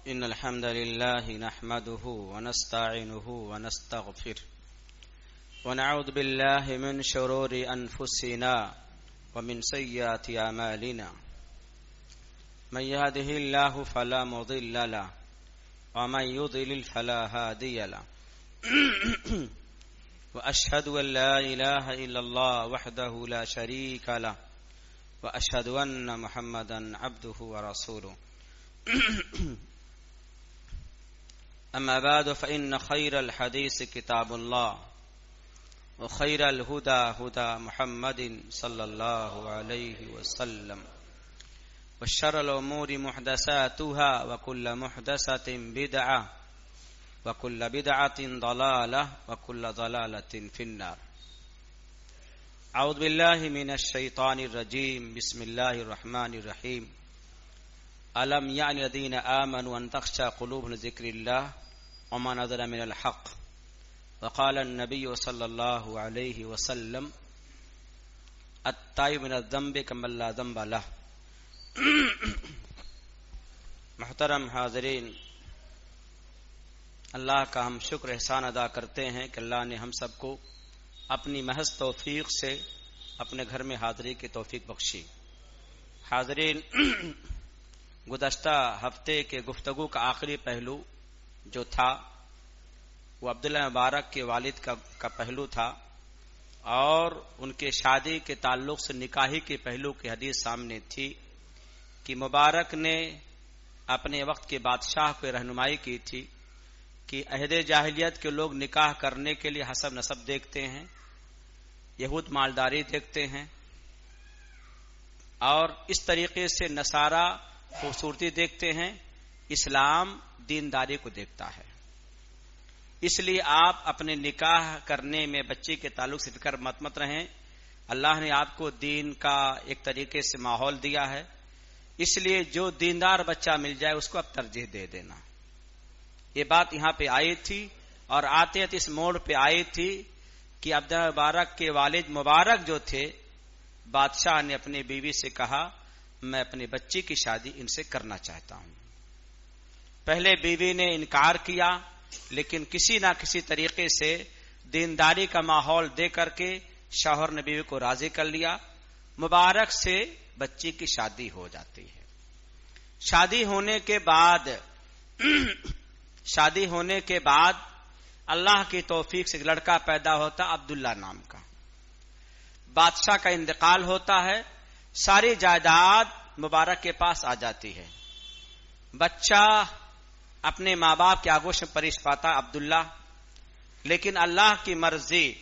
إن الحمد لله نحمده ونستعينه ونستغفره ونعوذ بالله من شرور أنفسنا ومن سيئات أعمالنا من يهده الله فلا مضل له ومن يضلل فلا هادي له وأشهد أن لا إله إلا الله وحده لا شريك له وأشهد أن محمدا عبده ورسوله أما بعد فإن خير الحديث كتاب الله وخير الهدى هدى محمد صلى الله عليه وسلم وشر الأمور محدثاتها وكل محدثة بدعة وكل بدعة ضلالة وكل ضلالة في النار. أعوذ بالله من الشيطان الرجيم. بسم الله الرحمن الرحيم. ألم يعن الذين آمنوا أن تخشع قلوبهم لذكر الله وما نزل من الحق وقال النبي صلى الله عليه وسلم التائب من الذنب كمن لا ذنب له. محترم حاضرین، اللہ کا ہم شکر احسان ادا کرتے ہیں کہ اللہ نے ہم سب کو اپنی محض توفیق سے اپنے گھر میں حاضری کی توفیق بخشی. حاضرین، گزشتہ ہفتے کے گفتگو کا آخری پہلو جو تھا وہ عبداللہ مبارک کے والد کا پہلو تھا، اور ان کے شادی کے تعلق سے نکاحی کے پہلو کی حدیث سامنے تھی کہ مبارک نے اپنے وقت کے بادشاہ کو رہنمائی کی تھی کہ عہد جاہلیت کے لوگ نکاح کرنے کے لیے حسب نسب دیکھتے ہیں، یہود مالداری دیکھتے ہیں، اور اس طریقے سے نصارہ خوبصورتی دیکھتے ہیں، اسلام دینداری کو دیکھتا ہے. اس لیے آپ اپنے نکاح کرنے میں بچی کے تعلق سے فکر مت رہیں. اللہ نے آپ کو دین کا ایک طریقے سے ماحول دیا ہے، اس لیے جو دیندار بچہ مل جائے اس کو اب ترجیح دے دینا. یہ بات یہاں پہ آئی تھی، اور آتے اس موڑ پہ آئی تھی کہ عبداللہ مبارک کے والد مبارک جو تھے، بادشاہ نے اپنی بیوی سے کہا میں اپنی بچی کی شادی ان سے کرنا چاہتا ہوں. پہلے بیوی نے انکار کیا، لیکن کسی نہ کسی طریقے سے دینداری کا ماحول دے کر کے شوہر نے بیوی کو راضی کر لیا. مبارک سے بچی کی شادی ہو جاتی ہے. شادی ہونے کے بعد اللہ کی توفیق سے ایک لڑکا پیدا ہوتا عبداللہ نام کا. بادشاہ کا انتقال ہوتا ہے، ساری جائیداد مبارک کے پاس آ جاتی ہے. بچہ اپنے ماں باپ کے آگوش میں پریش پاتا عبداللہ، لیکن اللہ کی مرضی،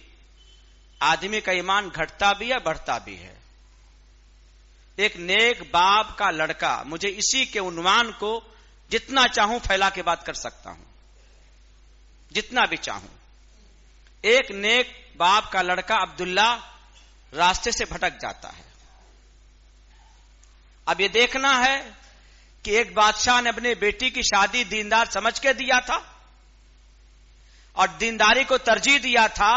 آدمی کا ایمان گھٹتا بھی ہے بڑھتا بھی ہے. ایک نیک باپ کا لڑکا، مجھے اسی کے عنوان کو جتنا چاہوں پھیلا کے بات کر سکتا ہوں، جتنا بھی چاہوں. ایک نیک باپ کا لڑکا عبداللہ راستے سے بھٹک جاتا ہے. اب یہ دیکھنا ہے کہ ایک بادشاہ نے اپنے بیٹی کی شادی دیندار سمجھ کے دیا تھا اور دینداری کو ترجیح دیا تھا،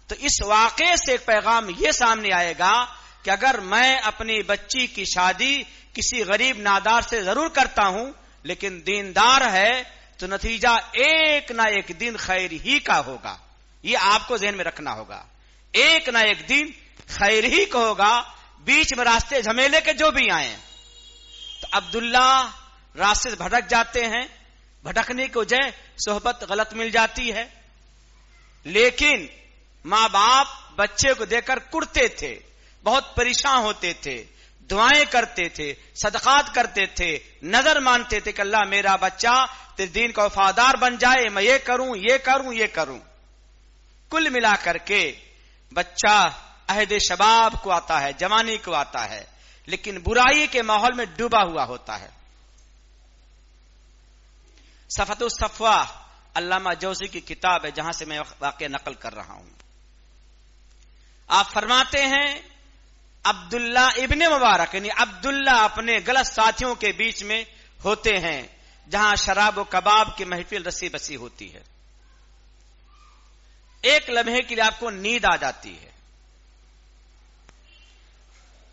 تو اس واقعے سے ایک پیغام یہ سامنے آئے گا کہ اگر میں اپنی بچی کی شادی کسی غریب نادار سے ضرور کرتا ہوں لیکن دیندار ہے تو نتیجہ ایک نہ ایک دن خیر ہی کا ہوگا. یہ آپ کو ذہن میں رکھنا ہوگا. ایک نہ ایک دن خیر ہی کا ہوگا، بیچ میں راستے جھمیلے کے جو بھی آئیں. تو عبداللہ راستے سے بھٹک جاتے ہیں، بھٹکنے کی وجہ صحبت غلط مل جاتی ہے، لیکن ماں باپ بچے کو دیکھ کر کڑتے تھے، بہت پریشان ہوتے تھے، دعائیں کرتے تھے، صدقات کرتے تھے، نظر مانتے تھے کہ اللہ میرا بچہ تیرے دین کا وفادار بن جائے، میں یہ کروں یہ کروں یہ کروں. کل ملا کر کے بچہ عہد شباب کو آتا ہے، جوانی کو آتا ہے، لیکن برائی کے ماحول میں ڈوبا ہوا ہوتا ہے. صفۃ الصفوہ علامہ جوزی کی کتاب ہے جہاں سے میں واقعہ نقل کر رہا ہوں. آپ فرماتے ہیں عبداللہ ابن مبارک یعنی عبداللہ اپنے غلط ساتھیوں کے بیچ میں ہوتے ہیں جہاں شراب و کباب کی محفل رسی بسی ہوتی ہے. ایک لمحے کے لیے آپ کو نیند آ جاتی ہے.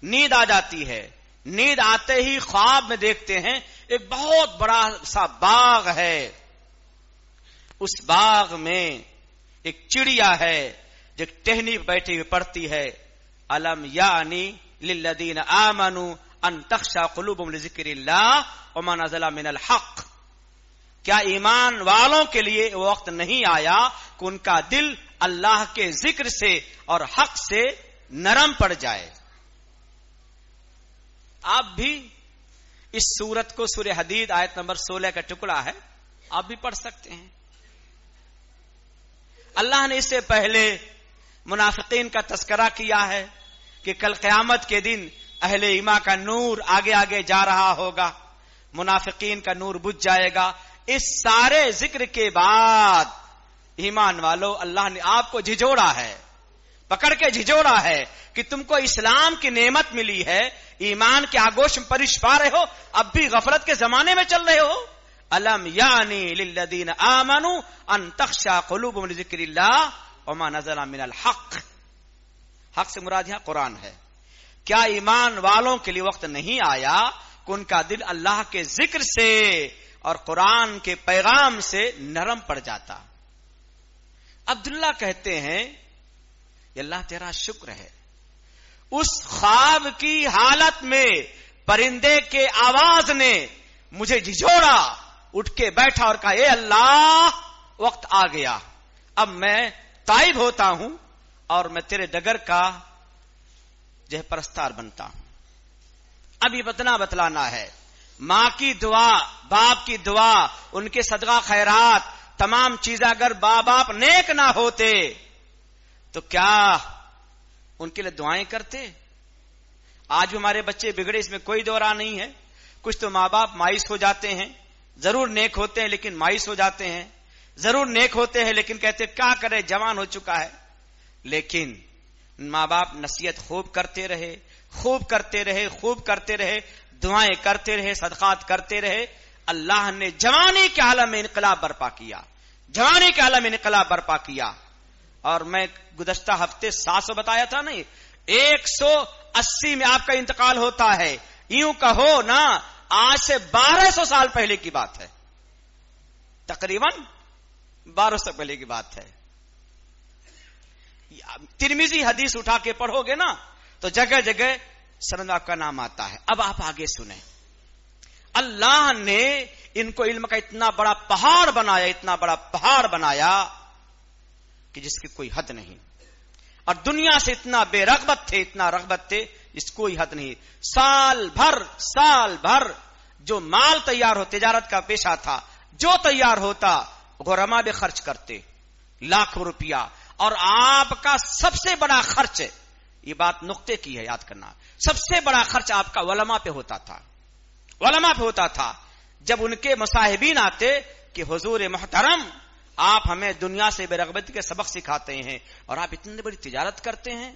نیند آ جاتی ہے. نیند آتے ہی خواب میں دیکھتے ہیں ایک بہت بڑا سا باغ ہے. اس باغ میں ایک چڑیا ہے جو ٹہنی بیٹھی ہوئی پڑتی ہے الم یعنی للذین آمنوا ان تخشع قلوبهم لذکر اللہ وما نزل من الحق. کیا ایمان والوں کے لیے وہ وقت نہیں آیا کہ ان کا دل اللہ کے ذکر سے اور حق سے نرم پڑ جائے. آپ بھی اس سورت کو سورہ حدید آیت نمبر 16 کا ٹکڑا ہے, آپ بھی پڑھ سکتے ہیں. اللہ نے اس سے پہلے منافقین کا تذکرہ کیا ہے کہ کل قیامت کے دن اہل ایمان کا نور آگے آگے جا رہا ہوگا, منافقین کا نور بجھ جائے گا. اس سارے ذکر کے بعد ایمان والو اللہ نے آپ کو جھجوڑا ہے, پکڑ کے جھجوڑا ہے کہ تم کو اسلام کی نعمت ملی ہے, ایمان کے آگوش میں پرش پا رہے ہو, اب بھی غفلت کے زمانے میں چل رہے ہو. الم یعنی للذین آمنوا ان تخشع قلوبهم لذکر اللہ وما نزل من الحق. حق سے مراد یہاں قرآن ہے. کیا ایمان والوں کے لیے وقت نہیں آیا کہ ان کا دل اللہ کے ذکر سے اور قرآن کے پیغام سے نرم پڑ جاتا. عبداللہ کہتے ہیں کہ اللہ تیرا شکر ہے, اس خواب کی حالت میں پرندے کے آواز نے مجھے جھجوڑا, اٹھ کے بیٹھا اور کہا اے اللہ وقت آ گیا, اب میں تائب ہوتا ہوں اور میں تیرے ڈگر کا جو پرستار بنتا ہوں. اب یہ بتلانا ہے, ماں کی دعا, باپ کی دعا, ان کے صدقہ خیرات, تمام چیزیں اگر باپ نیک نہ ہوتے تو کیا ان کے لیے دعائیں کرتے؟ آج بھی ہمارے بچے بگڑے, اس میں کوئی دو راہ نہیں ہے. کچھ تو ماں باپ مایوس ہو جاتے ہیں, ضرور نیک ہوتے ہیں لیکن مایوس ہو جاتے ہیں, ضرور نیک ہوتے ہیں لیکن کہتے کیا کرے جوان ہو چکا ہے. لیکن ماں باپ نصیحت خوب کرتے رہے, خوب کرتے رہے, خوب کرتے رہے, دعائیں کرتے رہے, صدقات کرتے رہے, اللہ نے جوانی کے عالم میں انقلاب برپا کیا, جوانی کے عالم میں انقلاب برپا کیا. اور میں گزشتہ ہفتے 700 بتایا تھا نہیں, 180 میں آپ کا انتقال ہوتا ہے. یوں کہو نا آج سے 1200 سال پہلے کی بات ہے, تقریباً 1200 پہلے کی بات ہے. ترمذی حدیث اٹھا کے پڑھو گے نا تو جگہ جگہ سند آپ کا نام آتا ہے. اب آپ آگے سنیں, اللہ نے ان کو علم کا اتنا بڑا پہاڑ بنایا, اتنا بڑا پہاڑ بنایا کہ جس کی کوئی حد نہیں, اور دنیا سے اتنا بے رغبت تھے, اتنا رغبت تھے جس کوئی حد نہیں. سال بھر جو مال تیار ہو, تجارت کا پیشہ تھا, جو تیار ہوتا غرما بھی خرچ کرتے لاکھ روپیہ. اور آپ کا سب سے بڑا خرچ, یہ بات نقطے کی ہے یاد کرنا, سب سے بڑا خرچ آپ کا علماء پہ ہوتا تھا, علماء پہ ہوتا تھا. جب ان کے مصاحبین آتے کہ حضور محترم آپ ہمیں دنیا سے بے رغبتی کے سبق سکھاتے ہیں اور آپ اتنی بڑی تجارت کرتے ہیں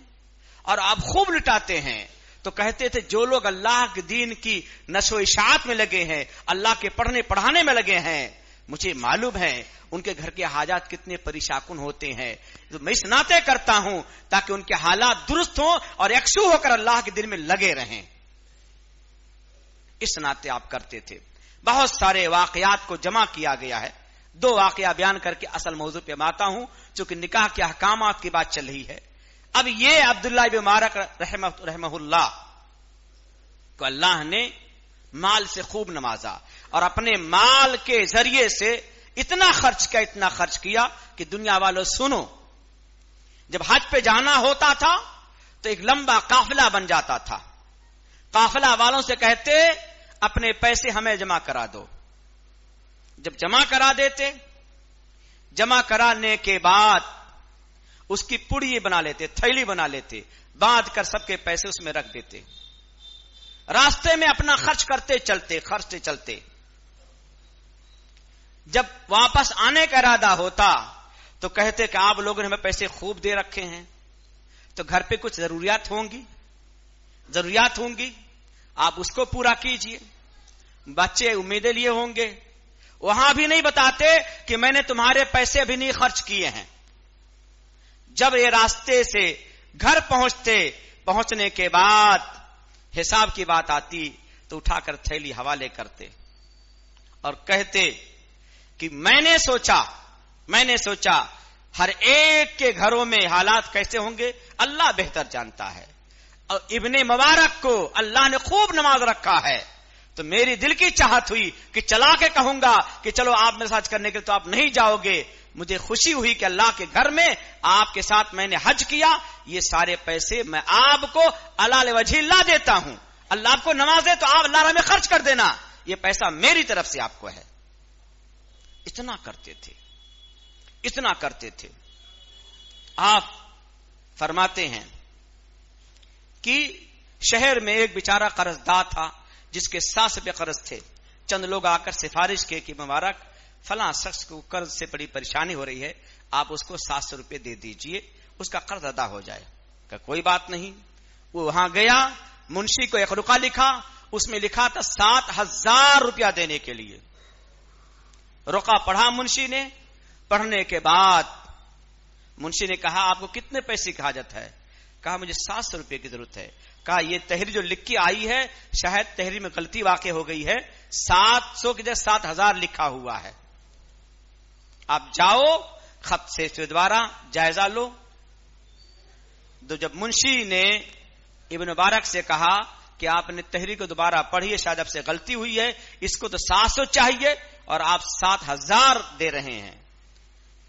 اور آپ خوب لٹاتے ہیں, تو کہتے تھے جو لوگ اللہ کے دین کی نشر و اشاعت میں لگے ہیں, اللہ کے پڑھنے پڑھانے میں لگے ہیں, مجھے معلوم ہے ان کے گھر کے حاجات کتنے پریشان ہوتے ہیں. میں اس ناطے کرتا ہوں تاکہ ان کے حالات درست ہوں اور یکسو ہو کر اللہ کے دل میں لگے رہیں. اس ناطے آپ کرتے تھے. بہت سارے واقعات کو جمع کیا گیا ہے, 2 واقعہ بیان کر کے اصل موضوع پہ آتا ہوں, چونکہ نکاح کے احکامات کی بات چل رہی ہے. اب یہ عبداللہ بن مبارک رحمہ اللہ کو اللہ نے مال سے خوب نوازا اور اپنے مال کے ذریعے سے اتنا خرچ کیا کہ دنیا والوں سنو, جب حج پہ جانا ہوتا تھا تو ایک لمبا قافلہ بن جاتا تھا. قافلہ والوں سے کہتے اپنے پیسے ہمیں جمع کرا دو. جب جمع کرا دیتے, جمع کرانے کے بعد اس کی پڑی بنا لیتے, تھیلی بنا لیتے, باندھ کر سب کے پیسے اس میں رکھ دیتے. راستے میں اپنا خرچ کرتے چلتے. جب واپس آنے کا ارادہ ہوتا تو کہتے کہ آپ لوگوں نے ہمیں پیسے خوب دے رکھے ہیں, تو گھر پہ کچھ ضروریات ہوں گی, آپ اس کو پورا کیجئے. بچے امیدیں لیے ہوں گے, وہاں بھی نہیں بتاتے کہ میں نے تمہارے پیسے ابھی نہیں خرچ کیے ہیں. جب یہ راستے سے گھر پہنچنے کے بعد حساب کی بات آتی تو اٹھا کر تھیلی حوالے کرتے, اور کہتے کہ میں نے سوچا ہر ایک کے گھروں میں حالات کیسے ہوں گے اللہ بہتر جانتا ہے، اور ابن مبارک کو اللہ نے خوب نماز رکھا ہے، تو میری دل کی چاہت ہوئی کہ چلا کے کہوں گا کہ چلو آپ میرے ساتھ کرنے کے لیے تو آپ نہیں جاؤ گے. مجھے خوشی ہوئی کہ اللہ کے گھر میں آپ کے ساتھ میں نے حج کیا، یہ سارے پیسے میں آپ کو علی وجہ اللہ دیتا ہوں، اللہ آپ کو نماز دے تو آپ اللہ راہ میں خرچ کر دینا، یہ پیسہ میری طرف سے آپ کو ہے. اتنا کرتے تھے. آپ فرماتے ہیں کہ شہر میں ایک بیچارہ قرض دار تھا جس کے 700 روپے قرض تھے. چند لوگ آ کر سفارش کی کہ مبارک فلاں شخص کو قرض سے بڑی پریشانی ہو رہی ہے، آپ اس کو 700 روپے دے دیجئے، اس کا قرض ادا ہو جائے. کہ کوئی بات نہیں. وہ وہاں گیا، منشی کو ایک رقعہ لکھا، اس میں لکھا تھا 7000 روپیہ دینے کے لیے. رقعہ پڑھا منشی نے. پڑھنے کے بعد منشی نے کہا آپ کو کتنے پیسے کی حاجت ہے؟ کہا مجھے 700 روپے کی ضرورت ہے. کہا یہ تحریر جو لکھ کے آئی ہے شاید تحریر میں غلطی واقع ہو گئی ہے، 700 کی جگہ 7000 لکھا ہوا ہے. آپ جاؤ خط سے دوبارہ جائزہ لو. تو جب منشی نے ابن مبارک سے کہا کہ آپ نے تحریر کو دوبارہ پڑھیے، شاید اب سے غلطی ہوئی ہے، اس کو تو 700 چاہیے اور آپ 7000 دے رہے ہیں.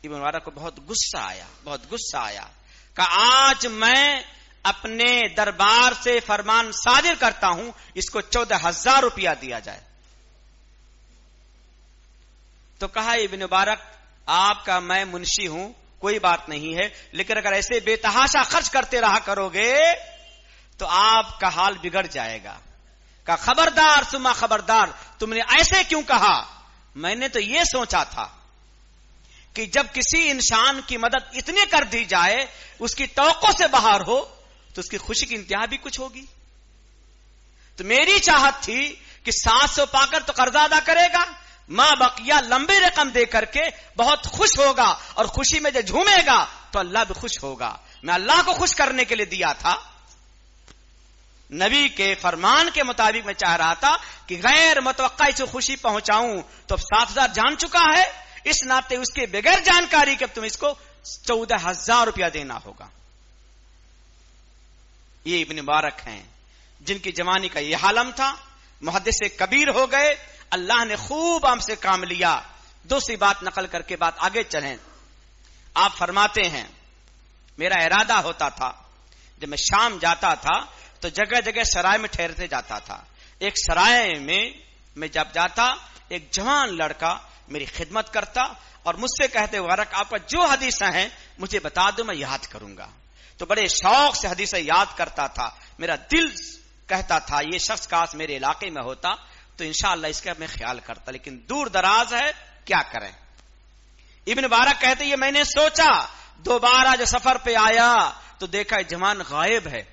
ابن مبارک کو بہت غصہ آیا کہ آج میں اپنے دربار سے فرمان صادر کرتا ہوں، اس کو 14000 روپیہ دیا جائے. تو کہا ابن مبارک آپ کا میں منشی ہوں، کوئی بات نہیں ہے، لیکن اگر ایسے بے تحاشا خرچ کرتے رہا کرو گے تو آپ کا حال بگڑ جائے گا. کہا خبردار سما خبردار، تم نے ایسے کیوں کہا؟ میں نے تو یہ سوچا تھا کہ جب کسی انسان کی مدد اتنی کر دی جائے، اس کی توقع سے باہر ہو، تو اس کی خوشی کی انتہا بھی کچھ ہوگی. تو میری چاہت تھی کہ 700 پا کر تو قرضہ ادا کرے گا، ماں بقیہ لمبی رقم دے کر کے بہت خوش ہوگا، اور خوشی میں جو جھومے گا تو اللہ بھی خوش ہوگا. میں اللہ کو خوش کرنے کے لیے دیا تھا، نبی کے فرمان کے مطابق میں چاہ رہا تھا کہ غیر متوقع سے خوشی پہنچاؤں. تو اب 7000 جان چکا ہے، اس ناطے اس کے بغیر جانکاری کہ اب تم اس کو 14000 روپیہ دینا ہوگا. یہ ابن مبارک ہیں جن کی جوانی کا یہ عالم تھا، محدث کبیر ہو گئے. اللہ نے خوب ہم سے کام لیا. دوسری بات نقل کر کے بات آگے چلیں. آپ فرماتے ہیں میرا ارادہ ہوتا تھا جب میں شام جاتا تھا تو جگہ جگہ سرائے میں ٹھہرتے جاتا تھا. ایک سرائے میں جب جاتا، ایک جوان لڑکا میری خدمت کرتا اور مجھ سے کہتے مبارک آپ کا جو حدیث ہیں مجھے بتا دو، میں یاد کروں گا. تو بڑے شوق سے حدیث یاد کرتا تھا. میرا دل کہتا تھا یہ شخص کاش میرے علاقے میں ہوتا تو انشاءاللہ اس کا میں خیال کرتا، لیکن دور دراز ہے، کیا کریں. ابن مبارک کہتے یہ میں نے سوچا. دوبارہ جو سفر پہ آیا تو دیکھا جوان غائب ہے.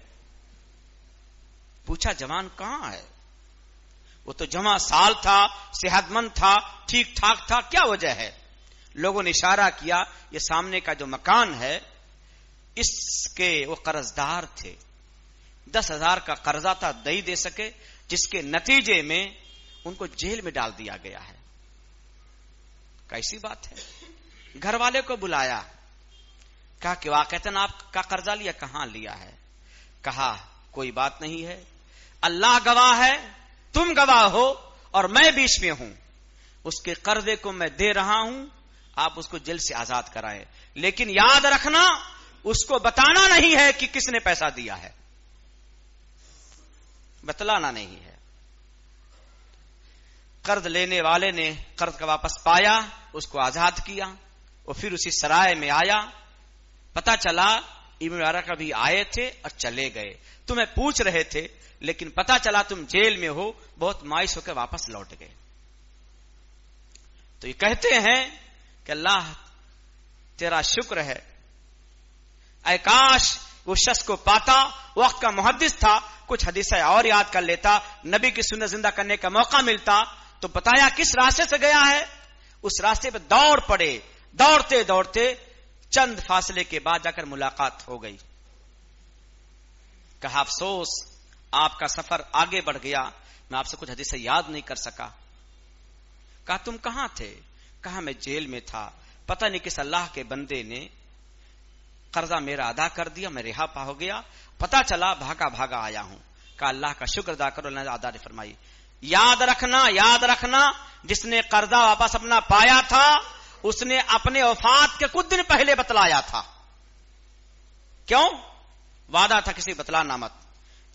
پوچھا جوان کہاں ہے؟ وہ تو جمع سال تھا، صحت مند تھا، ٹھیک ٹھاک تھا، کیا وجہ ہے؟ لوگوں نے اشارہ کیا یہ سامنے کا جو مکان ہے اس کے وہ قرض دار تھے، 10,000 کا قرضہ تھا، نہیں دے سکے، جس کے نتیجے میں ان کو جیل میں ڈال دیا گیا ہے. کیسی بات ہے؟ گھر والے کو بلایا، کہا کہ واقعتاً آپ کا قرضہ لیا؟ کہاں لیا ہے؟ کہا کوئی بات نہیں ہے، اللہ گواہ ہے، تم گواہ ہو اور میں بیچ میں ہوں. اس کے قرضے کو میں دے رہا ہوں، آپ اس کو جیل سے آزاد کرائیں، لیکن یاد رکھنا اس کو بتانا نہیں ہے کہ کس نے پیسہ دیا ہے، بتلانا نہیں ہے. قرض لینے والے نے قرض کا واپس پایا، اس کو آزاد کیا. وہ پھر اسی سرائے میں آیا، پتا چلا ابن مبارک بھی آئے تھے اور چلے گئے. تمہیں پوچھ رہے تھے لیکن پتا چلا تم جیل میں ہو. بہت مایوس ہو کے واپس لوٹ گئے. تو یہ کہتے ہیں کہ اللہ تیرا شکر ہے، اے کاش وہ شخص کو پاتا، وقت کا محدث تھا، کچھ حدیثیں اور یاد کر لیتا، نبی کی سنت زندہ کرنے کا موقع ملتا تو بتایا کس راستے سے گیا ہے. اس راستے پہ دوڑ پڑے، دوڑتے دوڑتے چند فاصلے کے بعد جا کر ملاقات ہو گئی. کہا افسوس آپ کا سفر آگے بڑھ گیا، میں آپ سے کچھ حدیثیں یاد نہیں کر سکا. کہا تم کہاں تھے؟ کہا میں جیل میں تھا، پتہ نہیں کس اللہ کے بندے نے قرضہ میرا ادا کر دیا، میں رہا پا ہو گیا، پتہ چلا بھاگا بھاگا آیا ہوں۔ کہا اللہ کا شکر ادا کرو، اللہ نے ادا فرمائی یاد رکھنا جس نے قرضہ واپس اپنا پایا تھا اس نے اپنے وفات کے کچھ دن پہلے بتلایا تھا۔ کیوں؟ وعدہ تھا کسی بتلانا مت۔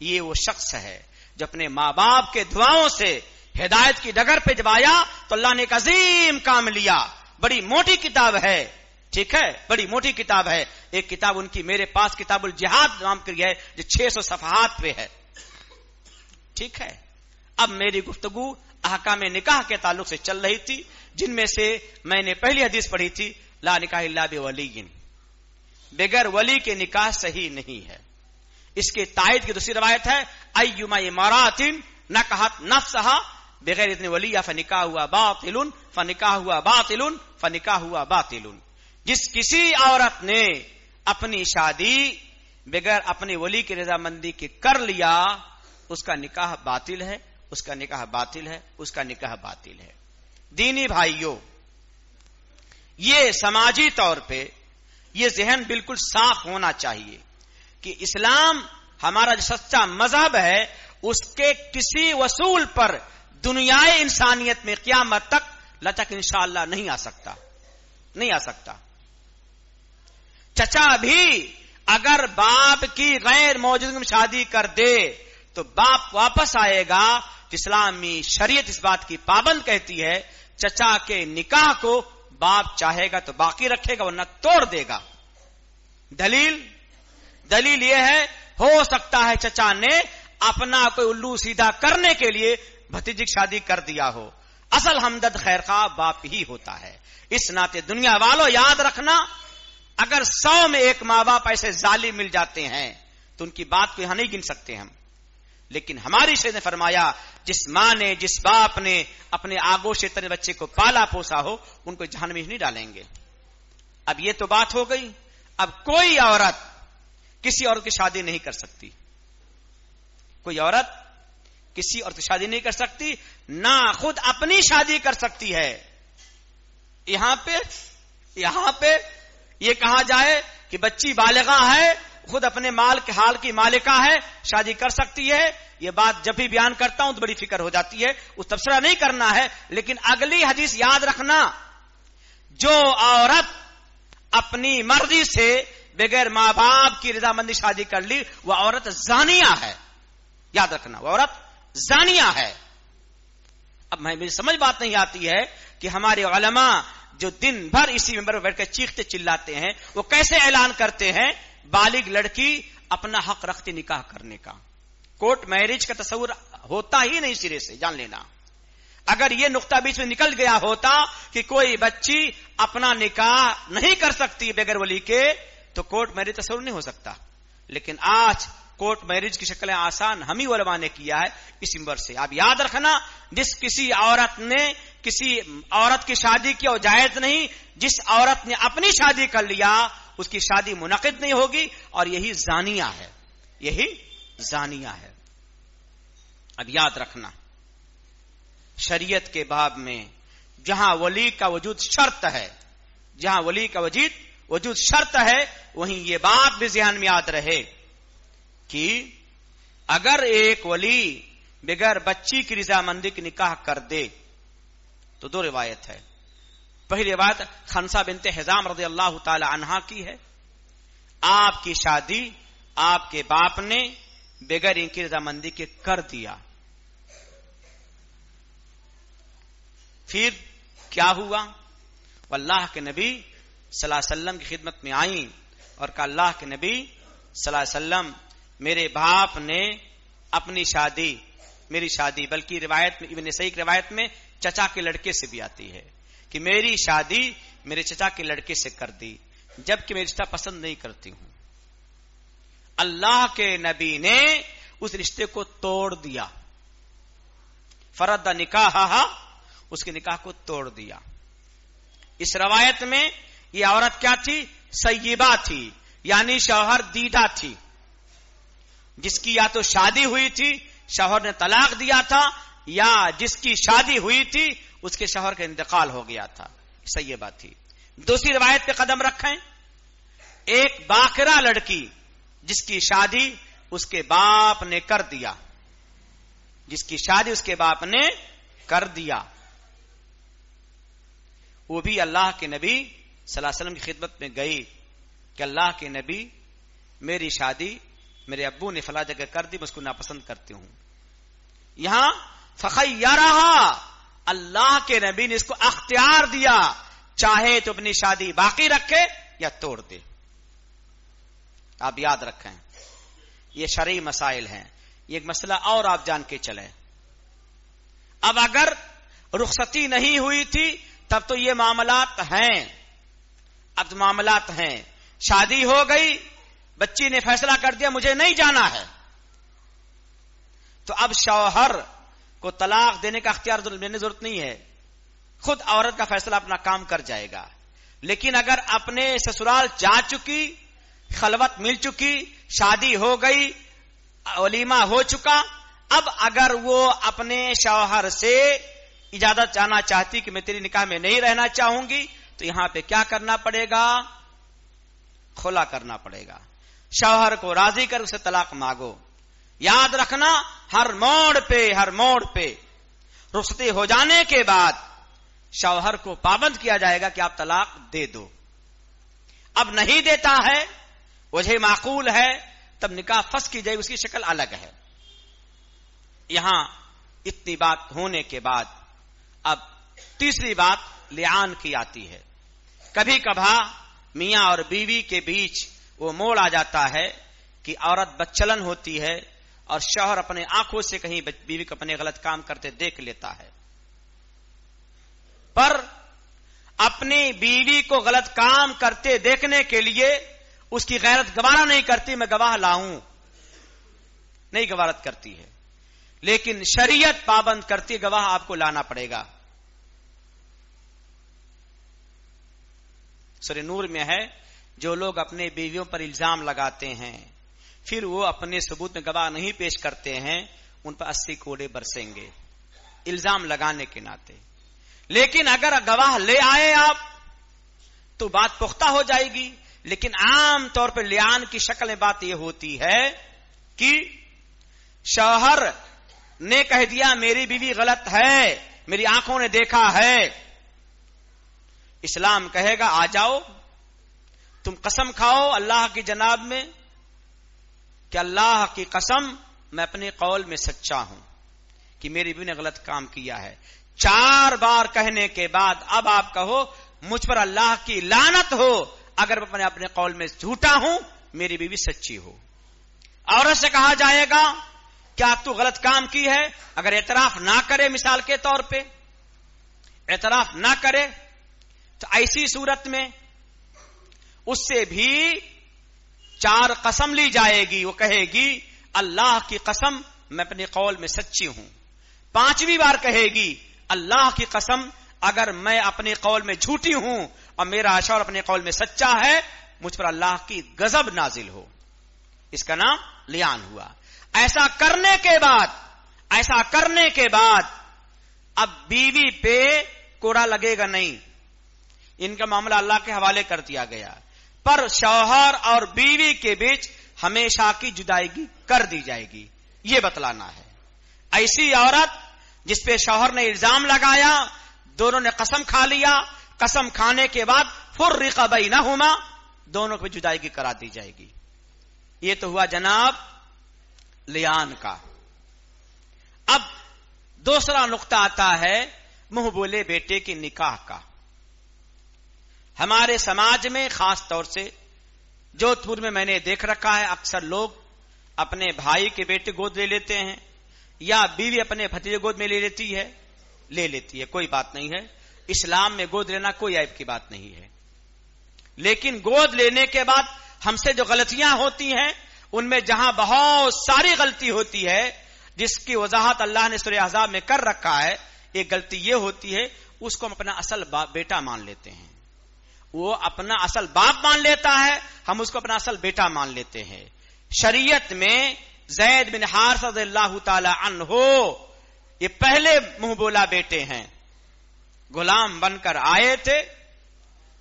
یہ وہ شخص ہے جو اپنے ماں باپ کے دعاؤں سے ہدایت کی ڈگر پہ جب آیا تو اللہ نے ایک عظیم کام لیا۔ بڑی موٹی کتاب ہے، ٹھیک ہے، بڑی موٹی کتاب ہے۔ ایک کتاب ان کی میرے پاس کتاب الجہاد نام کی ہے جو 600 صفحات پہ ہے، ٹھیک ہے۔ اب میری گفتگو احکام نکاح کے تعلق سے چل رہی تھی، جن میں سے میں نے پہلی حدیث پڑھی تھی لا نکاح الا بولی، بغیر ولی کے نکاح صحیح نہیں ہے۔ اس کے تائید کی دوسری روایت ہے ایما امارات نکحت نفسها بغیر اذن ولی فنکاح ہوا باطل فنکاح ہوا باطل فنکاح ہوا باطل۔ جس کسی عورت نے اپنی شادی بغیر اپنی ولی کی رضامندی کے کر لیا اس کا نکاح باطل ہے، اس کا نکاح باطل ہے، اس کا نکاح باطل ہے۔ دینی بھائیوں، یہ سماجی طور پہ یہ ذہن بالکل صاف ہونا چاہیے کہ اسلام ہمارا جو سچا مذہب ہے اس کے کسی اصول پر دنیائے انسانیت میں قیامت تک لچک انشاءاللہ نہیں آ سکتا۔ چچا بھی اگر باپ کی غیر موجودگی میں شادی کر دے تو باپ واپس آئے گا۔ اسلامی شریعت اس بات کی پابند کہتی ہے چچا کے نکاح کو باپ چاہے گا تو باقی رکھے گا ورنہ توڑ دے گا۔ دلیل یہ ہے ہو سکتا ہے چچا نے اپنا کوئی الو سیدھا کرنے کے لیے بھتیجی کی شادی کر دیا ہو، اصل ہمدرد خیر خواہ باپ ہی ہوتا ہے۔ اس ناطے دنیا والوں یاد رکھنا، اگر 100 میں ایک ماں باپ ایسے ظالم مل جاتے ہیں تو ان کی بات کو یہاں نہیں گن سکتے ہم، لیکن ہماری شریعت نے فرمایا جس ماں نے جس باپ نے اپنے آگوش اتنے بچے کو پالا پوسا ہو ان کو جہنم میں نہیں ڈالیں گے۔ اب یہ تو بات ہو گئی، اب کوئی عورت کسی عورت کی شادی نہیں کر سکتی، کوئی عورت کسی عورت کی شادی نہیں کر سکتی، نہ خود اپنی شادی کر سکتی ہے۔ یہاں پہ یہ کہا جائے کہ بچی بالغہ ہے، خود اپنے مال کے حال کی مالکہ ہے، شادی کر سکتی ہے، یہ بات جب بھی بیان کرتا ہوں تو بڑی فکر ہو جاتی ہے، اس تبصرہ نہیں کرنا ہے، لیکن اگلی حدیث یاد رکھنا، جو عورت اپنی مرضی سے بغیر ماں باپ کی رضامندی شادی کر لی وہ عورت زانیہ ہے، یاد رکھنا وہ عورت زانیہ ہے۔ اب میری سمجھ بات نہیں آتی ہے کہ ہمارے علماء جو دن بھر اسی ممبر پر بیٹھ کر چیختے چلاتے ہیں وہ کیسے اعلان کرتے ہیں بالغ لڑکی اپنا حق رکھتی نکاح کرنے کا۔ کورٹ میرج کا تصور ہوتا ہی نہیں سرے سے، جان لینا۔ اگر یہ نقطہ بیچ میں نکل گیا ہوتا کہ کوئی بچی اپنا نکاح نہیں کر سکتی بغیر ولی کے تو کورٹ میرج تصور نہیں ہو سکتا، لیکن آج کورٹ میرج کی شکلیں آسان ہم ہی علماء نے کیا ہے اس ممبر سے۔ آپ یاد رکھنا، جس کسی عورت نے کسی عورت کی شادی کی وہ جائز نہیں، جس عورت نے اپنی شادی کر لیا اس کی شادی منعقد نہیں ہوگی، اور یہی زانیہ ہے، یہی زانیہ ہے۔ اب یاد رکھنا، شریعت کے باب میں جہاں ولی کا وجود شرط ہے، جہاں ولی کا وجود شرط ہے، وہیں یہ بات بھی ذہن میں یاد رہے کہ اگر ایک ولی بغیر بچی کی رضامندی کی نکاح کر دے تو دو روایت ہے۔ پہلی روایت خنسہ بنت حزام رضی اللہ تعالی عنہا کی ہے، آپ کی شادی آپ کے باپ نے بغیر ان کی رضامندی کے کر دیا۔ پھر کیا ہوا؟ اللہ کے نبی صلی اللہ علیہ وسلم کی خدمت میں آئیں اور کہا اللہ کے نبی صلی اللہ علیہ وسلم میرے باپ نے اپنی شادی، میری شادی، بلکہ روایت میں ابن صحیح روایت میں چچا کے لڑکے سے بھی آتی ہے کہ میری شادی میرے چچا کے لڑکے سے کر دی جبکہ میں رشتہ پسند نہیں کرتی ہوں۔ اللہ کے نبی نے اس رشتے کو توڑ دیا، فرد نکاحہا، اس کے نکاح کو توڑ دیا۔ اس روایت میں یہ عورت کیا تھی؟ سیبہ تھی، یعنی شوہر دیدہ تھی، جس کی یا تو شادی ہوئی تھی شوہر نے طلاق دیا تھا، یا جس کی شادی ہوئی تھی اس کے شوہر کا انتقال ہو گیا تھا. صحیح یہ بات تھی. دوسری روایت پہ قدم رکھیں. ایک باقرہ لڑکی جس کی شادی اس کے باپ نے کر دیا، جس کی شادی اس کے باپ نے کر دیا، وہ بھی اللہ کے نبی صلی اللہ علیہ وسلم کی خدمت میں گئی کہ اللہ کے نبی میری شادی میرے ابو نے فلاں جگہ کر دی، میں اس کو ناپسند کرتی ہوں. یہاں فخیرہا، اللہ کے نبی نے اس کو اختیار دیا، چاہے تو اپنی شادی باقی رکھے یا توڑ دے. آپ یاد رکھیں یہ شرعی مسائل ہیں. یہ ایک مسئلہ اور آپ جان کے چلیں. اب اگر رخصتی نہیں ہوئی تھی تب تو یہ معاملات ہیں. اب تو معاملات ہیں، شادی ہو گئی، بچی نے فیصلہ کر دیا مجھے نہیں جانا ہے، تو اب شوہر کو طلاق دینے کا اختیار دینے کی ضرورت نہیں ہے، خود عورت کا فیصلہ اپنا کام کر جائے گا. لیکن اگر اپنے سسرال جا چکی، خلوت مل چکی، شادی ہو گئی، ولیمہ ہو چکا، اب اگر وہ اپنے شوہر سے اجازت چاہنا چاہتی کہ میں تیری نکاح میں نہیں رہنا چاہوں گی، تو یہاں پہ کیا کرنا پڑے گا؟ خلا کرنا پڑے گا. شوہر کو راضی کر اسے طلاق مانگو. یاد رکھنا ہر موڑ پہ رخصتی ہو جانے کے بعد شوہر کو پابند کیا جائے گا کہ آپ طلاق دے دو. اب نہیں دیتا ہے، وجہ معقول ہے، تب نکاح فسخ کی جائے، اس کی شکل الگ ہے. یہاں اتنی بات ہونے کے بعد اب تیسری بات لعان کی آتی ہے. کبھی کبھار میاں اور بیوی کے بیچ وہ موڑ آ جاتا ہے کہ عورت بدچلن ہوتی ہے اور شوہر اپنے آنکھوں سے کہیں بیوی کو اپنے غلط کام کرتے دیکھ لیتا ہے، پر اپنی بیوی کو غلط کام کرتے دیکھنے کے لیے اس کی غیرت گوارا نہیں کرتی میں گواہ لاؤں، نہیں گوارت کرتی ہے. لیکن شریعت پابند کرتی، گواہ آپ کو لانا پڑے گا. سورہ نور میں ہے جو لوگ اپنے بیویوں پر الزام لگاتے ہیں پھر وہ اپنے ثبوت میں گواہ نہیں پیش کرتے ہیں، ان پر 80 کوڑے برسیں گے الزام لگانے کے ناطے. لیکن اگر گواہ لے آئے آپ تو بات پختہ ہو جائے گی. لیکن عام طور پر لعان کی شکل میں بات یہ ہوتی ہے کہ شوہر نے کہہ دیا میری بیوی غلط ہے، میری آنکھوں نے دیکھا ہے. اسلام کہے گا آ جاؤ، تم قسم کھاؤ اللہ کی جناب میں کہ اللہ کی قسم میں اپنے قول میں سچا ہوں کہ میری بیوی نے غلط کام کیا ہے. 4 بار کہنے کے بعد اب آپ کہو مجھ پر اللہ کی لعنت ہو اگر میں اپنے قول میں جھوٹا ہوں، میری بیوی سچی ہو. عورت سے کہا جائے گا کیا تو غلط کام کی ہے؟ اگر اعتراف نہ کرے، مثال کے طور پہ اعتراف نہ کرے، تو ایسی صورت میں اس سے بھی 4 قسم لی جائے گی. وہ کہے گی اللہ کی قسم میں اپنے قول میں سچی ہوں. 5ویں بار کہے گی اللہ کی قسم اگر میں اپنے قول میں جھوٹی ہوں اور میرا شوہر اپنے قول میں سچا ہے، مجھ پر اللہ کی غضب نازل ہو. اس کا نام لعان ہوا. ایسا کرنے کے بعد اب بیوی پہ کوڑا لگے گا نہیں، ان کا معاملہ اللہ کے حوالے کر دیا گیا. پر شوہر اور بیوی کے بیچ ہمیشہ کی جدائیگی کر دی جائے گی، یہ بتلانا ہے. ایسی عورت جس پہ شوہر نے الزام لگایا، دونوں نے قسم کھا لیا، قسم کھانے کے بعد فرق بینہما، دونوں کو جدائیگی کرا دی جائے گی. یہ تو ہوا جناب لعان کا. اب دوسرا نقطہ آتا ہے منہ بولے بیٹے کے نکاح کا. ہمارے سماج میں خاص طور سے جودھ پور میں میں نے دیکھ رکھا ہے، اکثر لوگ اپنے بھائی کے بیٹے گود لے لیتے ہیں یا بیوی اپنے بھتیجے گود میں لے لیتی ہے، کوئی بات نہیں ہے. اسلام میں گود لینا کوئی عیب کی بات نہیں ہے. لیکن گود لینے کے بعد ہم سے جو غلطیاں ہوتی ہیں ان میں جہاں بہت ساری غلطی ہوتی ہے جس کی وضاحت اللہ نے سورہ احزاب میں کر رکھا ہے، ایک غلطی یہ ہوتی ہے اس کو ہم اپنا اصل بیٹا مان لیتے ہیں. وہ اپنا اصل باپ مان لیتا ہے، ہم اس کو اپنا اصل بیٹا مان لیتے ہیں. شریعت میں زید بن حارثہ رضی اللہ تعالی عنہ یہ پہلے منہ بولا بیٹے ہیں. غلام بن کر آئے تھے،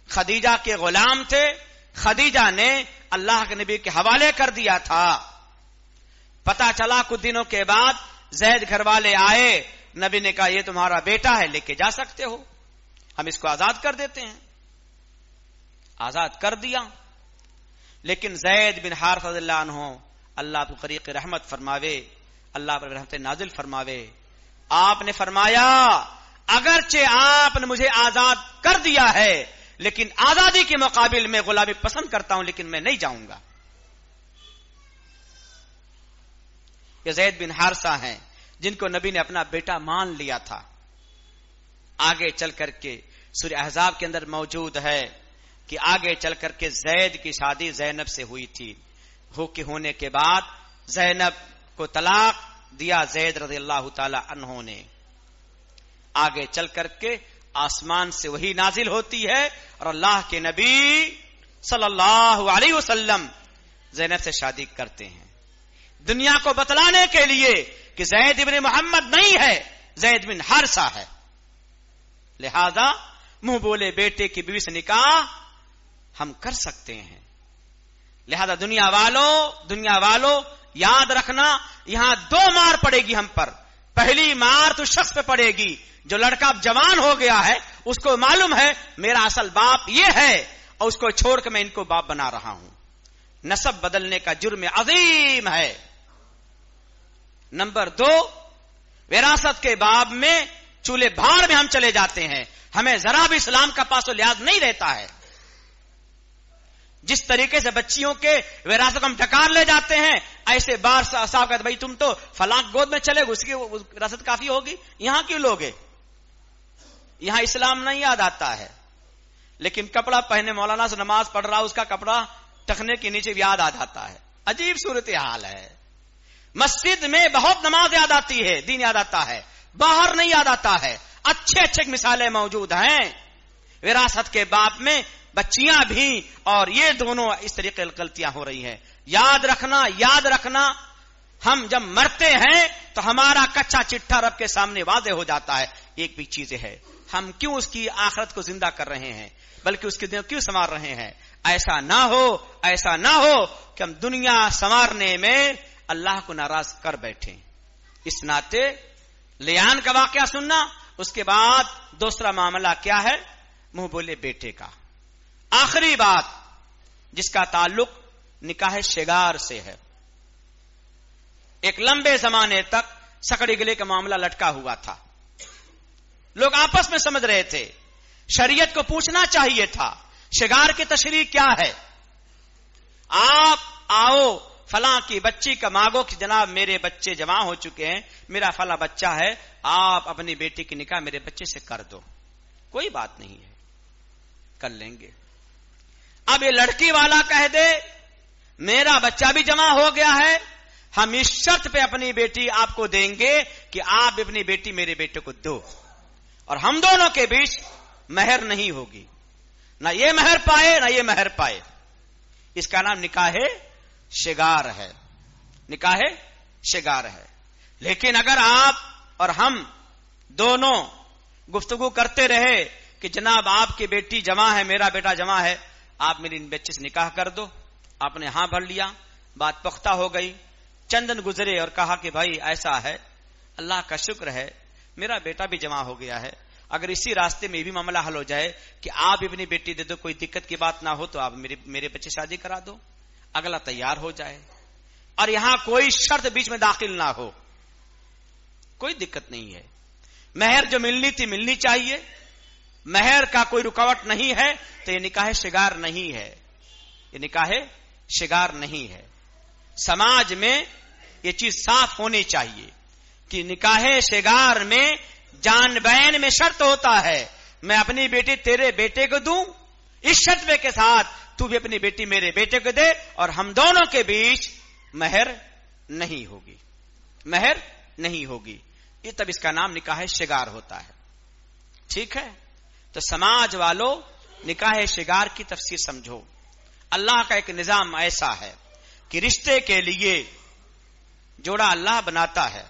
خدیجہ کے غلام تھے، خدیجہ نے اللہ کے نبی کے حوالے کر دیا تھا۔ پتا چلا کچھ دنوں کے بعد زید گھر والے آئے، نبی نے کہا یہ تمہارا بیٹا ہے، لے کے جا سکتے ہو، ہم اس کو آزاد کر دیتے ہیں۔ آزاد کر دیا، لیکن زید بن حارثہ رضی اللہ عنہ، اللہ کو قریق رحمت فرماوے، اللہ پر رحمت نازل فرماوے، آپ نے فرمایا اگرچہ آپ نے مجھے آزاد کر دیا ہے لیکن آزادی کے مقابل میں غلامی پسند کرتا ہوں، لیکن میں نہیں جاؤں گا۔ یہ زید بن حارثہ ہیں جن کو نبی نے اپنا بیٹا مان لیا تھا۔ آگے چل کر کے سورہ احزاب کے اندر موجود ہے کہ آگے چل کر کے زید کی شادی زینب سے ہوئی تھی، ہونے کے بعد زینب کو طلاق دیا زید رضی اللہ تعالی عنہ نے۔ آگے چل کر کے آسمان سے وہی نازل ہوتی ہے اور اللہ کے نبی صلی اللہ علیہ وسلم زینب سے شادی کرتے ہیں، دنیا کو بتلانے کے لیے کہ زید ابن محمد نہیں ہے، زید بن حارثہ ہے، لہذا منہ بولے بیٹے کی بیوی سے نکاح ہم کر سکتے ہیں۔ لہذا دنیا والوں یاد رکھنا، یہاں دو مار پڑے گی ہم پر۔ پہلی مار تو شخص پہ پڑے گی جو لڑکا اب جوان ہو گیا ہے، اس کو معلوم ہے میرا اصل باپ یہ ہے اور اس کو چھوڑ کے میں ان کو باپ بنا رہا ہوں۔ نسب بدلنے کا جرم عظیم ہے۔ نمبر 2، وراثت کے باب میں چولہے بھاڑ میں ہم چلے جاتے ہیں، ہمیں ذرا بھی اسلام کا پاس و لحاظ نہیں رہتا ہے۔ جس طریقے سے بچیوں کے وراثت کو ہم ڈکار لے جاتے ہیں، ایسے بار صاحب کہتے بھائی تم تو فلاں گود میں چلے گئے، اس کی وراثت کافی ہوگی، یہاں کیوں لوگے؟ یہاں اسلام نہیں یاد آتا ہے، لیکن کپڑا پہنے مولانا سے نماز پڑھ رہا، اس کا کپڑا ٹخنے کے نیچے یاد آ جاتا ہے۔ عجیب صورتحال ہے۔ مسجد میں بہت نماز یاد آتی ہے، دین یاد آتا ہے، باہر نہیں یاد آتا ہے۔ اچھے مثالیں موجود ہیں وراثت کے باب میں، بچیاں بھی اور یہ دونوں اس طریقے غلطیاں ہو رہی ہیں۔ یاد رکھنا ہم جب مرتے ہیں تو ہمارا کچا چٹھا رب کے سامنے واضح ہو جاتا ہے۔ ایک بھی چیز ہے، ہم کیوں اس کی آخرت کو زندہ کر رہے ہیں، بلکہ اس کے دن کیوں سنوار رہے ہیں؟ ایسا نہ ہو کہ ہم دنیا سنوارنے میں اللہ کو ناراض کر بیٹھیں۔ اس ناطے لیان کا واقعہ سننا، اس کے بعد دوسرا معاملہ کیا ہے؟ منہ بولے بیٹے کا۔ آخری بات جس کا تعلق نکاح شگار سے ہے۔ ایک لمبے زمانے تک سکڑی گلے کا معاملہ لٹکا ہوا تھا، لوگ آپس میں سمجھ رہے تھے، شریعت کو پوچھنا چاہیے تھا شگار کی تشریح کیا ہے۔ آپ آؤ فلاں کی بچی کا مانگو کہ جناب میرے بچے جمع ہو چکے ہیں، میرا فلاں بچہ ہے، آپ اپنی بیٹی کی نکاح میرے بچے سے کر دو، کوئی بات نہیں ہے، کر لیں گے۔ اب یہ لڑکی والا کہہ دے میرا بچہ بھی جمع ہو گیا ہے، ہم اس شرط پہ اپنی بیٹی آپ کو دیں گے کہ آپ اپنی بیٹی میرے بیٹے کو دو، اور ہم دونوں کے بیچ مہر نہیں ہوگی، نہ یہ مہر پائے نہ یہ مہر پائے۔ اس کا نام نکاح شگار ہے، نکاح شگار ہے۔ لیکن اگر آپ اور ہم دونوں گفتگو کرتے رہے کہ جناب آپ کی بیٹی جمع ہے، میرا بیٹا جمع ہے، آپ میری بچے سے نکاح کر دو، آپ نے ہاں بھر لیا، بات پختہ ہو گئی، چند دن گزرے اور کہا کہ بھائی ایسا ہے، اللہ کا شکر ہے میرا بیٹا بھی جمع ہو گیا ہے، اگر اسی راستے میں بھی معاملہ حل ہو جائے کہ آپ اپنی بیٹی دے دو، کوئی دقت کی بات نہ ہو تو آپ میرے بچے شادی کرا دو، اگلا تیار ہو جائے اور یہاں کوئی شرط بیچ میں داخل نہ ہو، کوئی دقت نہیں ہے۔ مہر جو ملنی تھی ملنی چاہیے، مہر کا کوئی رکاوٹ نہیں ہے، تو یہ نکاح شگار نہیں ہے، یہ نکاح شگار نہیں ہے۔ سماج میں یہ چیز صاف ہونی چاہیے کہ نکاح شگار میں جان بین میں شرط ہوتا ہے، میں اپنی بیٹی تیرے بیٹے کو دوں، اس شرط کے ساتھ تو بھی اپنی بیٹی میرے بیٹے کو دے، اور ہم دونوں کے بیچ مہر نہیں ہوگی، مہر نہیں ہوگی، یہ تب اس کا نام نکاح شگار ہوتا ہے۔ ٹھیک ہے، تو سماج والوں نکاح شگار کی تفسیر سمجھو۔ اللہ کا ایک نظام ایسا ہے کہ رشتے کے لیے جوڑا اللہ بناتا ہے،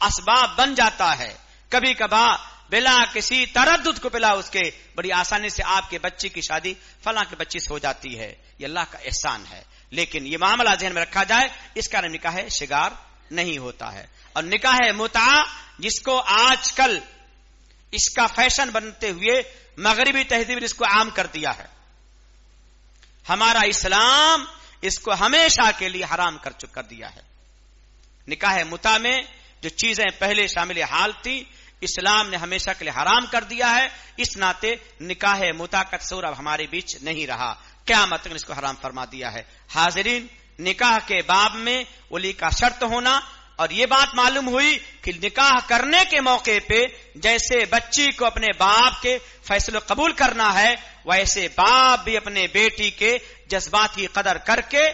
اسباب بن جاتا ہے، کبھی کبھار بلا کسی تردد کو بلا اس کے بڑی آسانی سے آپ کے بچے کی شادی فلاں کے بچی سے ہو جاتی ہے. یہ اللہ کا احسان ہے. لیکن یہ معاملہ ذہن میں رکھا جائے، اس کا نکاح شگار نہیں ہوتا ہے. اور نکاح متعہ جس کو آج کل اس کا فیشن بنتے ہوئے مغربی تہذیب نے اس کو عام کر دیا ہے، ہمارا اسلام اس کو ہمیشہ کے لیے حرام کر دیا ہے. نکاح متعہ میں جو چیزیں پہلے شامل حال تھی اسلام نے ہمیشہ کے لیے حرام کر دیا ہے. اس ناطے نکاح متعہ کا تصور اب ہمارے بیچ نہیں رہا، قیامت تک اس کو حرام فرما دیا ہے. حاضرین، نکاح کے باب میں ولی کا شرط ہونا، اور یہ بات معلوم ہوئی کہ نکاح کرنے کے موقع پہ جیسے بچی کو اپنے باپ کے فیصلے قبول کرنا ہے، ویسے باپ بھی اپنے بیٹی کے جذبات کی قدر کر کے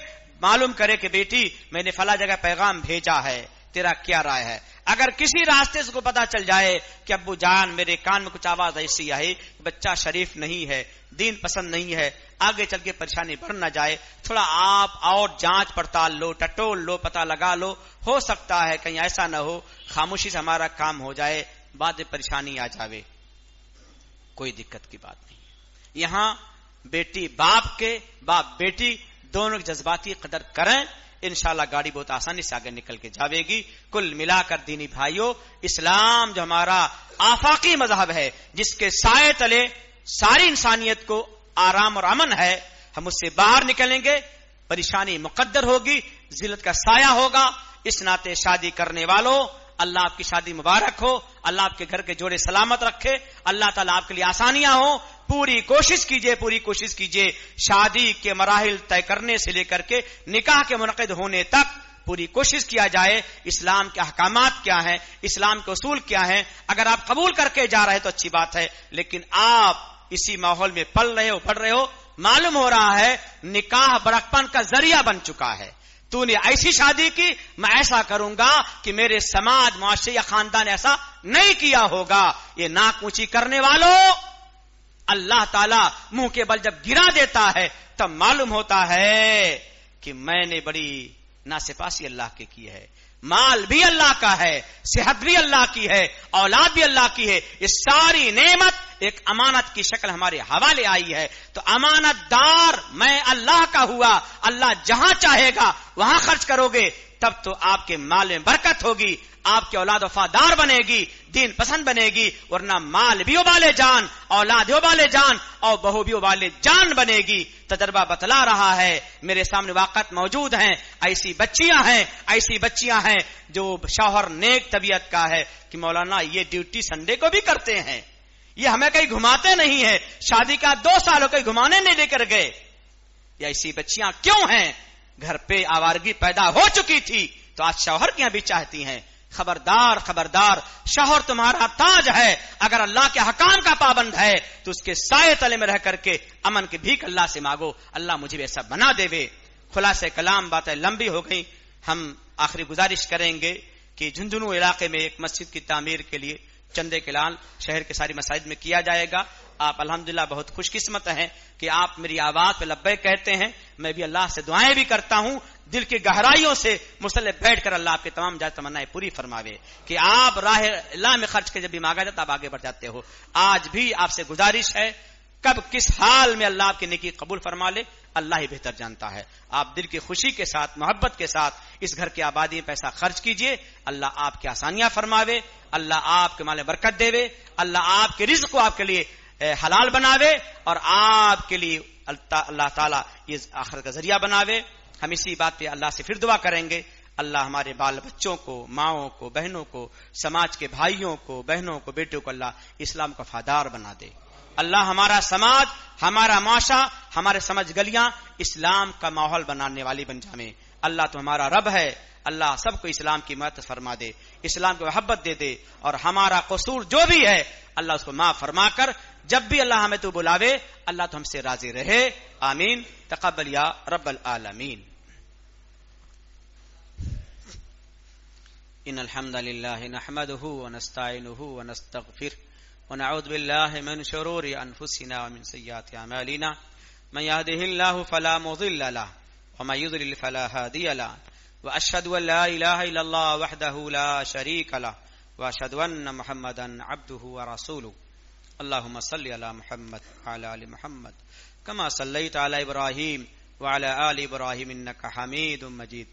معلوم کرے کہ بیٹی میں نے فلاں جگہ پیغام بھیجا ہے، تیرا کیا رائے ہے. اگر کسی راستے سے کو پتا چل جائے کہ ابو جان میرے کان میں کچھ آواز ایسی آئی کہ بچہ شریف نہیں ہے، دین پسند نہیں ہے، آگے چل کے پریشانی بڑھ نہ جائے، تھوڑا آپ اور جانچ پڑتال لو، ٹٹول لو، پتہ لگا لو. ہو سکتا ہے کہیں ایسا نہ ہو خاموشی سے ہمارا کام ہو جائے، بعد میں پریشانی آ جاوے. کوئی دقت کی بات نہیں. یہاں بیٹی باپ کے، باپ بیٹی دونوں کی جذباتی قدر کریں، انشاءاللہ گاڑی بہت آسانی سے آگے نکل کے جاوے گی. کل ملا کر دینی بھائیوں، اسلام جو ہمارا آفاقی مذہب ہے جس کے سائے تلے ساری انسانیت کو آرام اور امن ہے، ہم اس سے باہر نکلیں گے، پریشانی مقدر ہوگی، ذلت کا سایہ ہوگا. اس ناطے شادی کرنے والوں، اللہ آپ کی شادی مبارک ہو، اللہ آپ کے گھر کے جوڑے سلامت رکھے، اللہ تعالیٰ آپ کے لیے آسانیاں ہوں. پوری کوشش کیجئے شادی کے مراحل طے کرنے سے لے کر کے نکاح کے منعقد ہونے تک پوری کوشش کیا جائے. اسلام کے احکامات کیا ہیں، اسلام کے اصول کیا ہیں، اگر آپ قبول کر کے جا رہے تو اچھی بات ہے. لیکن آپ اسی ماحول میں پل رہے ہو، پڑھ رہے ہو، معلوم ہو رہا ہے نکاح بڑکپن کا ذریعہ بن چکا ہے. تو نے ایسی شادی کی، میں ایسا کروں گا کہ میرے سماج، معاشرے یا خاندان ایسا نہیں کیا ہوگا. یہ ناک اونچی کرنے والوں، اللہ تعالیٰ منہ کے بل جب گرا دیتا ہے تب معلوم ہوتا ہے کہ میں نے بڑی ناسپاسی اللہ کے کی ہے. مال بھی اللہ کا ہے، صحت بھی اللہ کی ہے، اولاد بھی اللہ کی ہے. یہ ساری نعمت ایک امانت کی شکل ہمارے حوالے آئی ہے. تو امانت دار میں اللہ کا ہوا، اللہ جہاں چاہے گا وہاں خرچ کرو گے تب تو آپ کے مال میں برکت ہوگی، آپ کی اولاد وفادار بنے گی، دین پسند بنے گی. ورنہ مال بھی ابالے جان، اولاد بھی ابالے جان، اور بہو بھی ابالے جان بنے گی. تجربہ بتلا رہا ہے، میرے سامنے واقعات موجود ہیں. ایسی بچیاں ہیں جو شوہر نیک طبیعت کا ہے کہ مولانا یہ ڈیوٹی سنڈے کو بھی کرتے ہیں، یہ ہمیں کہیں گھماتے نہیں ہیں، شادی کا 2 سال ہو کہیں گھمانے نہیں لے کر گئے. یہ ایسی بچیاں کیوں ہیں؟ گھر پہ آوارگی پیدا ہو چکی تھی تو آج شوہر کی بھی چاہتی ہیں. خبردار، شوہر تمہارا تاج ہے. اگر اللہ کے حکام کا پابند ہے تو اس کے سائے تلے میں رہ کر کے امن کی بھیک اللہ سے مانگو، اللہ مجھے ایسا بنا دے وے. خلاصہ کلام، باتیں لمبی ہو گئی. ہم آخری گزارش کریں گے کہ جھنجھنو علاقے میں ایک مسجد کی تعمیر کے لیے چندے کے لال شہر کے ساری مساجد میں کیا جائے گا. آپ الحمدللہ بہت خوش قسمت ہیں کہ آپ میری آواز پہ لبیک کہتے ہیں. میں بھی اللہ سے دعائیں بھی کرتا ہوں، دل کی گہرائیوں سے مصلی بیٹھ کر اللہ آپ کے تمام جائز تمنائیں پوری فرماوے کہ آپ راہ اللہ میں خرچ کے جب بھی مانگا جاتا آپ آگے بڑھ جاتے ہو. آج بھی آپ سے گزارش ہے، کب کس حال میں اللہ آپ کی نیکی قبول فرما لے اللہ ہی بہتر جانتا ہے. آپ دل کی خوشی کے ساتھ، محبت کے ساتھ اس گھر کی آبادی میں پیسہ خرچ کیجئے. اللہ آپ کی آسانیاں فرماوے، اللہ آپ کے مال میں برکت دے، اللہ آپ کے رزق کو آپ کے لیے حلال بناوے، اور آپ کے لیے اللہ تعالیٰ یہ آخرت کا ذریعہ بناوے. ہم اسی بات پہ اللہ سے پھر دعا کریں گے. اللہ ہمارے بال بچوں کو، ماؤں کو، بہنوں کو، سماج کے بھائیوں کو، بہنوں کو، بیٹوں کو اللہ اسلام کا وفادار بنا دے. اللہ ہمارا سماج، ہمارا معاشرہ، ہمارے سمجھ گلیاں اسلام کا ماحول بنانے والی بن جائیں. اللہ تو ہمارا رب ہے، اللہ سب کو اسلام کی مدد فرما دے، اسلام کو محبت دے دے، اور ہمارا قصور جو بھی ہے اللہ اس کو معاف فرما کر جب بھی اللہ ہمیں تو بلاوے اللہ تو ہم سے راضی رہے. آمین. تقبل یا رب العالمین. ان الحمد لله نحمده ونستعينه ونستغفره ونعوذ بالله من شرور انفسنا ومن سيئات اعمالنا. من يهده الله فلا مضل له ومن يضلل فلا هادي له. واشهد ان لا اله الا الله وحده لا شريك له واشهد ان محمدا عبده ورسوله. اللهم صل على محمد وعلى ال محمد كما صليت على ابراهيم وعلى ال ابراهيم انك حميد مجيد.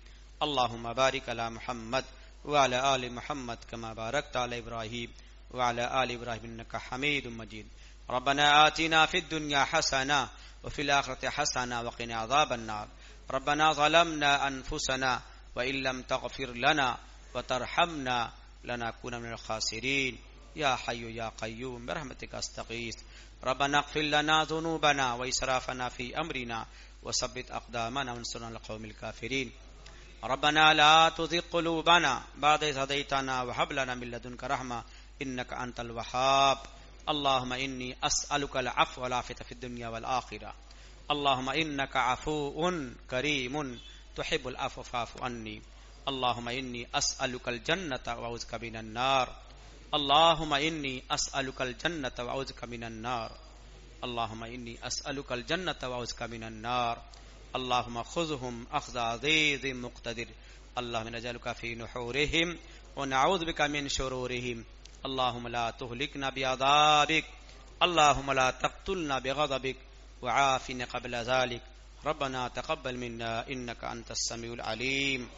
اللهم بارك على محمد وعلى ال محمد كما باركت على ابراهيم وعلى ال ابراهيم انك حميد مجيد. ربنا آتنا في الدنيا حسنة وفي الآخرة حسنة وقنا عذاب النار. ربنا ظلمنا أنفسنا وإن لم تغفر لنا وترحمنا لنكون من الخاسرين. يا حي يا قيوم برحمتك استغيث. ربنا اغفر لنا ذنوبنا وإسرافنا في أمرنا وثبت أقدامنا وانصرنا على القوم الكافرين. ربنا لا تزغ قلوبنا بعد إذ هديتنا وهب لنا من لدنك رحمة إنك أنت الوهاب. اللهم إني أسألك العفو والعافية في الدنيا والآخرة. اللهم إنك عفو كريم تحب العفو فاعف عني. اللهم إني أسألك الجنة وأعوذ بك من النار. اللهم إني أسألك الجنة وأعوذ بك من النار. اللهم إني أسألك الجنة وأعوذ بك من النار. اللهم خذهم أخذ عزيز مقتدر. اللهم نجعلك في نحورهم ونعوذ بك من شرورهم. اللهم لا تهلكنا بعذابك. اللهم لا تقتلنا بغضبك وعافنا قبل ذلك. ربنا تقبل منا إنك أنت السميع العليم.